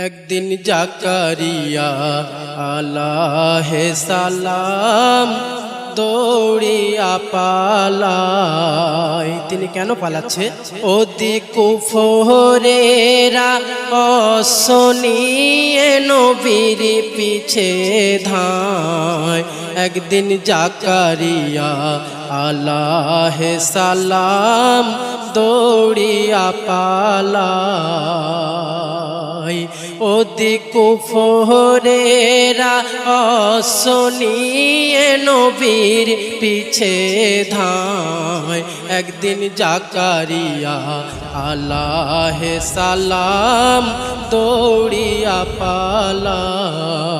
একদিন জাকারিয়া আলাহে সালাম দৌড়িয়া পালায়। তিনি কেন পালাচ্ছে? ওদি কুফরেরা অসনিয়ে নবীর পিছে ধায়। একদিন জাকারিয়া আলাহে সালাম দৌড়িয়া পালায়। ওদি কুফরেরা অসনিয়ে নবীর পিছে ধায়। একদিন জাকারিয়া আলাহে সালাম দৌড়িয়া পালায়।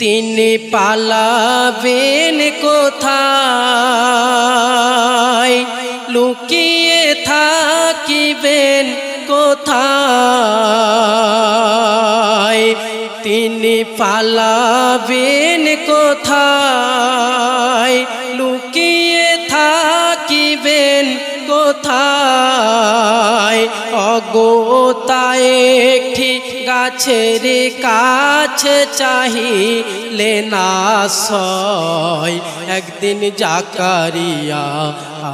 তিনি পালাবেন কোথায়? লুকিয়ে থাকিবেন কোথায়? তিনি পালাবেন কোথায়? লুকিয়ে থাকিবেন কোথায়? অগোতায় একটি গাছের কাছে চাহিলে না সয়। একদিন জাকারিয়া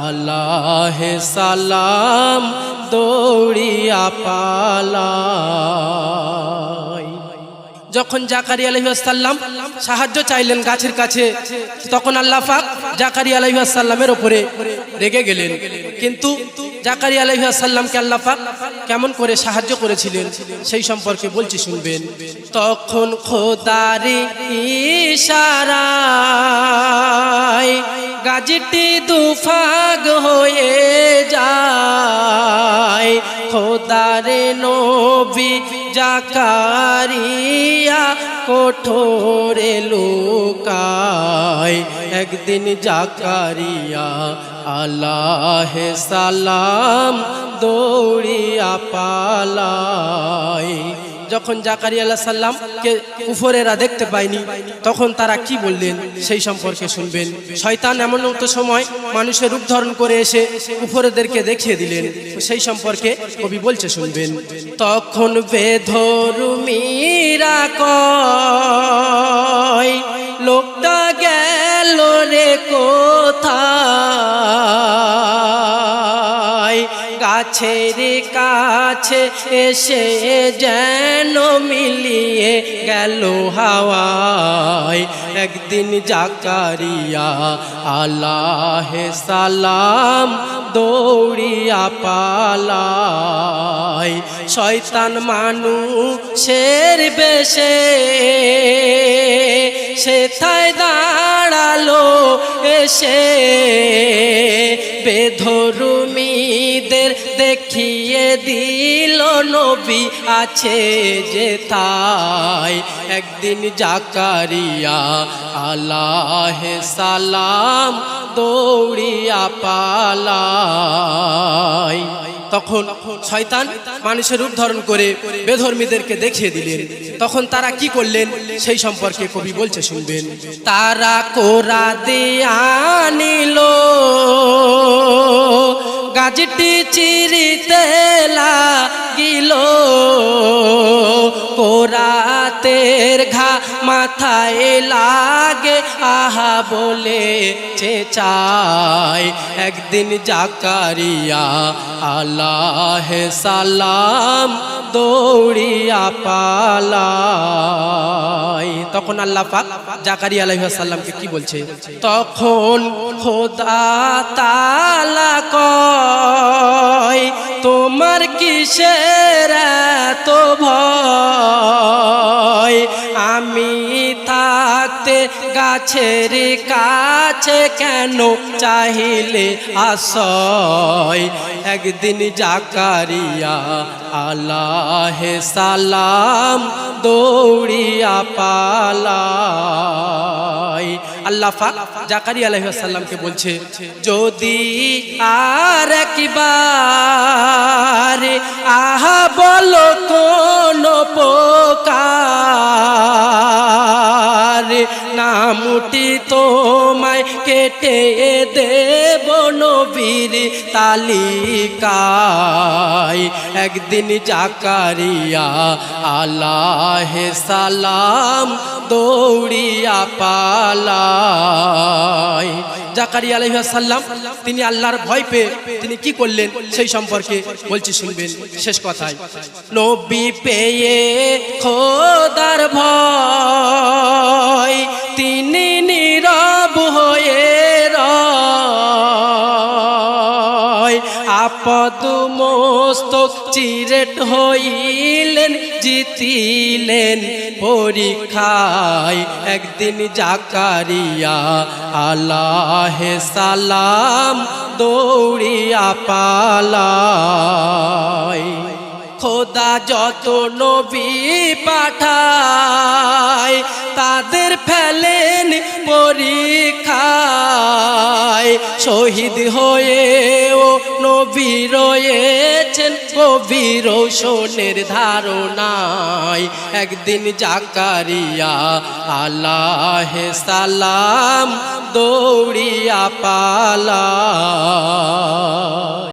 আলাহে সালাম দৌড়িয়া পালায়। যখন জাকারিয়া আলাইহিস সালাম সাহায্য চাইলেন গাছের কাছে, তখন আল্লাহ পাক জাকারিয়া আলাইহিস সালামের উপরে রেগে গেলেন। কিন্তু জাকারিয়া আলাইহিস সালামকে আল্লাহ পাক কেমন করে সাহায্য করেছিলেন সেই সম্পর্কে বলছি, শুনবেন। তখন খোদার ইশারায় গাছটি দুফাগ হয়ে যায়। খোদার নবী জাকারিয়া কোঠরে লুকায়। একদিন জাকারিয়া আলাহে সালাম দৌড়িয়া পালায়। যখন জাকারিয়া আলাইহিস সালামকে কুফরেরা দেখতে পায়নি, তখন তারা কি বললেন সেই সম্পর্কে শুনবেন। শয়তান এমন একটা সময় মানুষের রূপ ধারণ করে এসে কুফরেদেরকে দেখিয়ে দিলেন, সেই সম্পর্কে কবি বলছে, শুনবেন। তখন বেধর্মীরা কয়, লোকটা গেল রে কোথায়? গাছের কাছে এসে যেন মিলিয়ে গেল হাওয়ায়। একদিন জাকারিয়া আলাহে সালাম দৌড়িয়া পালায়। শয়তান মানুষের বেশে সেথায় দাঁড়ালো এসে। বেধর্মীদের দেখিয়ে দিল নবী আছে যেথায়। একদিন জাকারিয়া আলাহে সালাম দৌড়িয়া পালায়। তখন শয়তান মানুষের রূপ ধারণ করে বেধর্মীদেরকে দেখিয়ে দিলেন। তখন তারা কি করলেন সেই সম্পর্কে কবি বলছে, শুনবেন। তারা কোরা দিয়ে আনিল, গাছটি চিরিতে লাগিল। কোরাতের ঘা মাথায় লাগে আহা বলে চেঁচায়। একদিন জাকারিয়া আলাহে সালাম দৌড়িয়া পালায়। তখন আল্লাহ পাক জাকারিয়া আলাইহিস সালামকে কি বলছে? তখন খোদা তাআলা কয়, তোমার কিসের এত ভয়? আমি থাকতে গাছের কাছে কেন চাহিলে আশ্রয়? একদিন জাকারিয়া আলাহে সালাম দৌড়িয়া পালায়। আল্লাহ পাক জাকারিয়া আলাইহিস সালামকে বলছে, যদি আর একবার আহা বলো কোন প্রকার, নামটি তোমায় কেটে দেব নবীর নবীর তালিকায়। একদিন জাকারিয়া আলাইহি সালাম দৌড়িয়া পালায়। জাকারিয়া আলাইহিস সালাম তিনি আল্লাহর ভয় পেয়ে তিনি কি করলেন সেই সম্পর্কে বলছি, শুনবেন শেষ কথায়। নবী পেয়ে খোদার ভয় তিনি নীরব হয়ে রয়। আপদ মস্তক চিরেট হইলেন, জিতিলেন পরীক্ষায়। একদিন জাকারিয়া আলাইহিস সালাম দৌড়িয়া পালায়। খোদা যত নবী পাঠায় তাদের ফেলেন পরীক্ষায়। শহীদ হয়েও নবী রয়েছেন গভীর রৌশনের ধারণায়। একদিন জাকারিয়া আলাইহিস সালাম দৌড়িয়া পালায়।